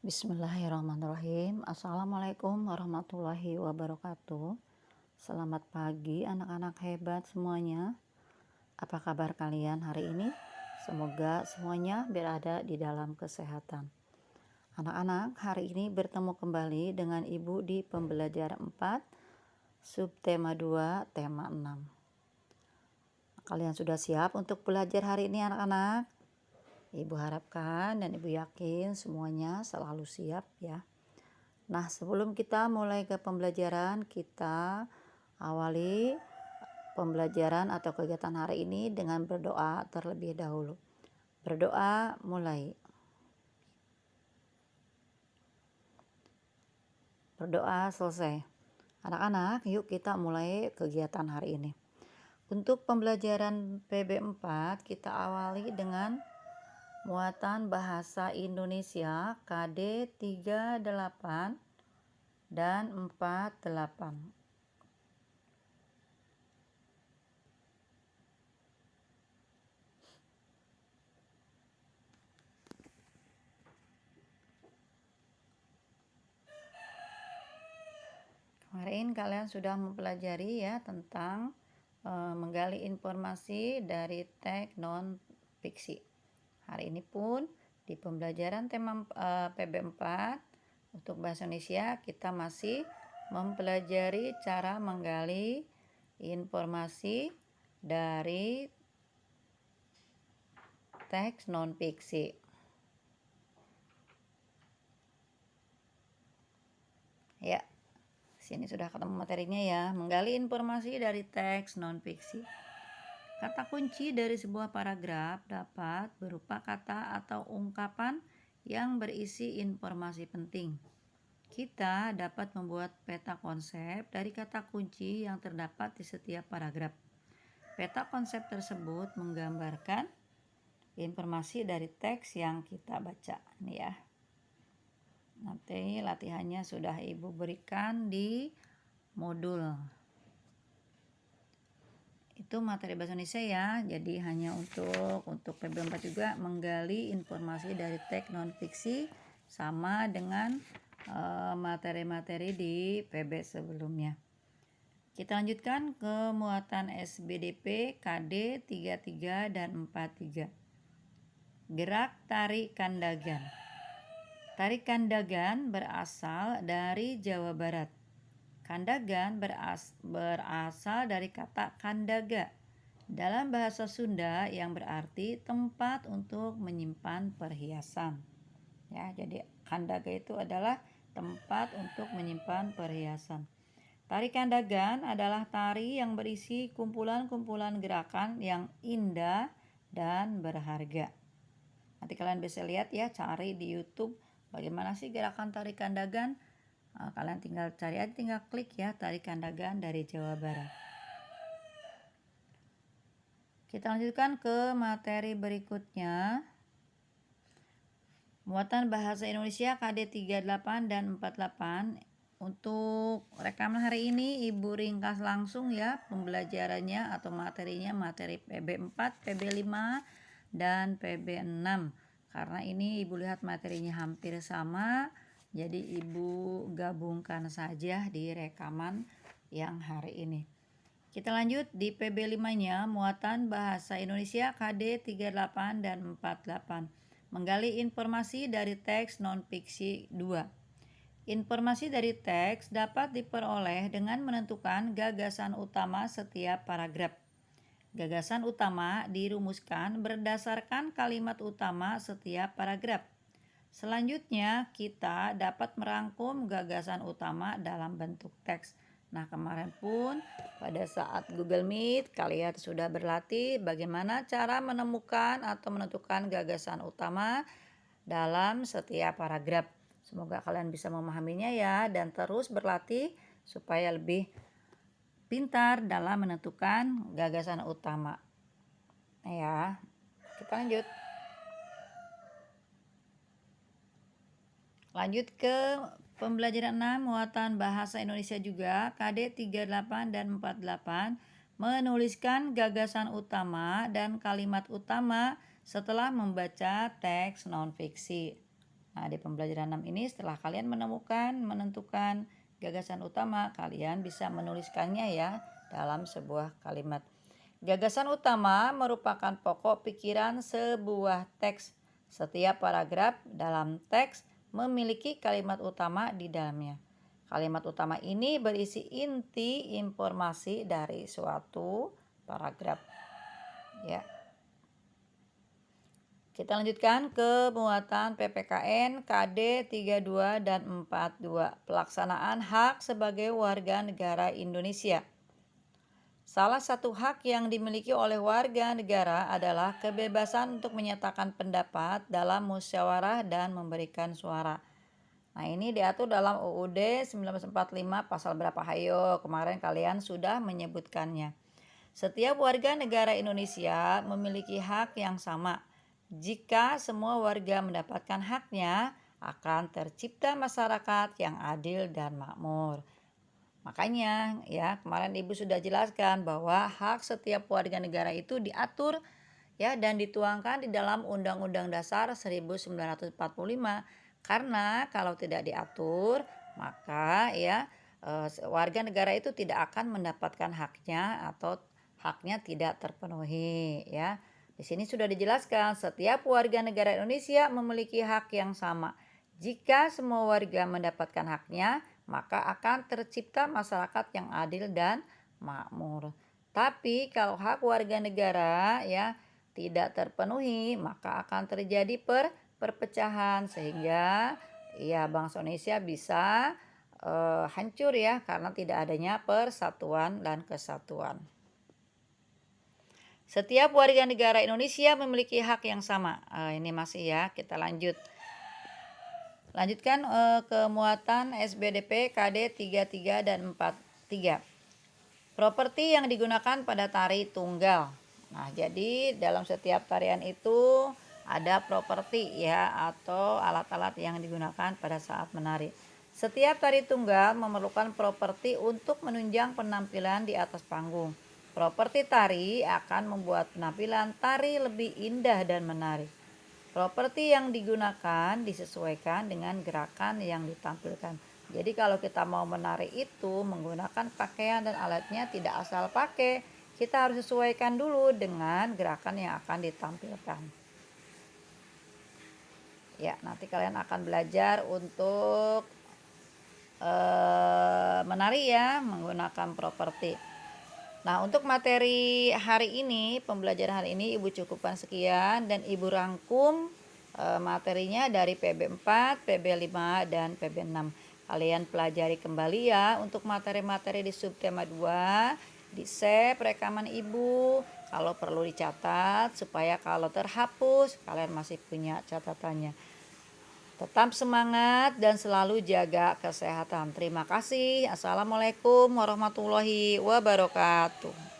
Bismillahirrahmanirrahim. Assalamualaikum warahmatullahi wabarakatuh. Selamat pagi anak-anak hebat semuanya. Apa kabar kalian hari ini? Semoga semuanya berada di dalam kesehatan. Anak-anak, hari ini bertemu kembali dengan Ibu di pembelajaran 4, subtema 2, tema 6. Kalian sudah siap untuk belajar hari ini anak-anak? Ibu harapkan dan Ibu yakin semuanya selalu siap ya. Nah, sebelum kita mulai ke pembelajaran, kita awali pembelajaran atau kegiatan hari ini dengan berdoa terlebih dahulu. Berdoa mulai. Berdoa selesai. Anak-anak, yuk kita mulai kegiatan hari ini. Untuk pembelajaran PB4, kita awali dengan muatan bahasa Indonesia KD 38 dan 48. Kemarin kalian sudah mempelajari ya tentang menggali informasi dari teks non fiksi. Hari ini pun di pembelajaran tema PB4 untuk bahasa Indonesia kita masih mempelajari cara menggali informasi dari teks non fiksi. Ya, sini sudah ketemu materinya ya. Menggali informasi dari teks non fiksi. Kata kunci dari sebuah paragraf dapat berupa kata atau ungkapan yang berisi informasi penting. Kita dapat membuat peta konsep dari kata kunci yang terdapat di setiap paragraf. Peta konsep tersebut menggambarkan informasi dari teks yang kita baca. Nih ya. Nanti latihannya sudah Ibu berikan di modul. Itu materi bahasa Indonesia ya. Jadi hanya untuk PB4 juga menggali informasi dari teks non fiksi sama dengan materi-materi di PB sebelumnya. Kita lanjutkan ke muatan SBDP KD 33 dan 43. Gerak tarik kandagan. Tarik kandagan berasal dari Jawa Barat. Kandagan berasal dari kata kandaga dalam bahasa Sunda yang berarti tempat untuk menyimpan perhiasan. Ya, jadi kandaga itu adalah tempat untuk menyimpan perhiasan. Tari kandagan adalah tari yang berisi kumpulan-kumpulan gerakan yang indah dan berharga. Nanti kalian bisa lihat ya, cari di YouTube bagaimana sih gerakan tari kandagan. Kalian tinggal cari aja, tinggal klik ya, tari kandagan dari Jawa Barat. Kita lanjutkan ke materi berikutnya. Muatan bahasa Indonesia KD 38 dan 48. Untuk rekaman hari ini Ibu ringkas langsung ya pembelajarannya atau materinya, materi PB4, PB5 dan PB6. Karena ini Ibu lihat materinya hampir sama, jadi Ibu gabungkan saja di rekaman yang hari ini. Kita lanjut di PB5-nya, muatan bahasa Indonesia KD 38 dan 48. Menggali informasi dari teks non-fiksi 2. Informasi dari teks dapat diperoleh dengan menentukan gagasan utama setiap paragraf. Gagasan utama dirumuskan berdasarkan kalimat utama setiap paragraf. Selanjutnya, kita dapat merangkum gagasan utama dalam bentuk teks. Nah, kemarin pun pada saat Google Meet kalian sudah berlatih bagaimana cara menemukan atau menentukan gagasan utama dalam setiap paragraf. Semoga kalian bisa memahaminya ya dan terus berlatih supaya lebih pintar dalam menentukan gagasan utama. Ya, kita lanjut. Lanjut ke pembelajaran 6, muatan bahasa Indonesia juga, KD 38 dan 48, menuliskan gagasan utama dan kalimat utama setelah membaca teks non-fiksi. Nah, di pembelajaran 6 ini setelah kalian menentukan gagasan utama, kalian bisa menuliskannya ya dalam sebuah kalimat. Gagasan utama merupakan pokok pikiran sebuah teks. Setiap paragraf dalam teks memiliki kalimat utama di dalamnya. Kalimat utama ini berisi inti informasi dari suatu paragraf. Ya. Kita lanjutkan ke muatan PPKN KD 32 dan 42. Pelaksanaan hak sebagai warga negara Indonesia. Salah satu hak yang dimiliki oleh warga negara adalah kebebasan untuk menyatakan pendapat dalam musyawarah dan memberikan suara. Nah, ini diatur dalam UUD 1945 pasal berapa? Hayo, kemarin kalian sudah menyebutkannya. Setiap warga negara Indonesia memiliki hak yang sama. Jika semua warga mendapatkan haknya, akan tercipta masyarakat yang adil dan makmur. Makanya ya kemarin Ibu sudah jelaskan bahwa hak setiap warga negara itu diatur ya dan dituangkan di dalam Undang-Undang Dasar 1945. Karena kalau tidak diatur, maka ya warga negara itu tidak akan mendapatkan haknya atau haknya tidak terpenuhi ya. Di sini sudah dijelaskan setiap warga negara Indonesia memiliki hak yang sama. Jika semua warga mendapatkan haknya, maka akan tercipta masyarakat yang adil dan makmur. Tapi kalau hak warga negara ya tidak terpenuhi, maka akan terjadi perpecahan sehingga ya bangsa Indonesia bisa hancur ya karena tidak adanya persatuan dan kesatuan. Setiap warga negara Indonesia memiliki hak yang sama. Ini masih ya, kita lanjutkan ke muatan SBDP KD 33 dan 43. Properti yang digunakan pada tari tunggal. Nah, jadi dalam setiap tarian itu ada properti ya atau alat-alat yang digunakan pada saat menari. Setiap tari tunggal memerlukan properti untuk menunjang penampilan di atas panggung. Properti tari akan membuat penampilan tari lebih indah dan menarik. Properti yang digunakan disesuaikan dengan gerakan yang ditampilkan. Jadi kalau kita mau menari itu menggunakan pakaian dan alatnya tidak asal pakai. Kita harus sesuaikan dulu dengan gerakan yang akan ditampilkan. Ya, nanti kalian akan belajar untuk menari ya menggunakan properti. Nah, untuk materi hari ini, pembelajaran hari ini Ibu cukupkan sekian dan Ibu rangkum materinya dari PB4, PB5 dan PB6. Kalian pelajari kembali ya untuk materi-materi di subtema 2, di save rekaman Ibu. Kalau perlu dicatat supaya kalau terhapus kalian masih punya catatannya. Tetap semangat dan selalu jaga kesehatan. Terima kasih. Assalamualaikum warahmatullahi wabarakatuh.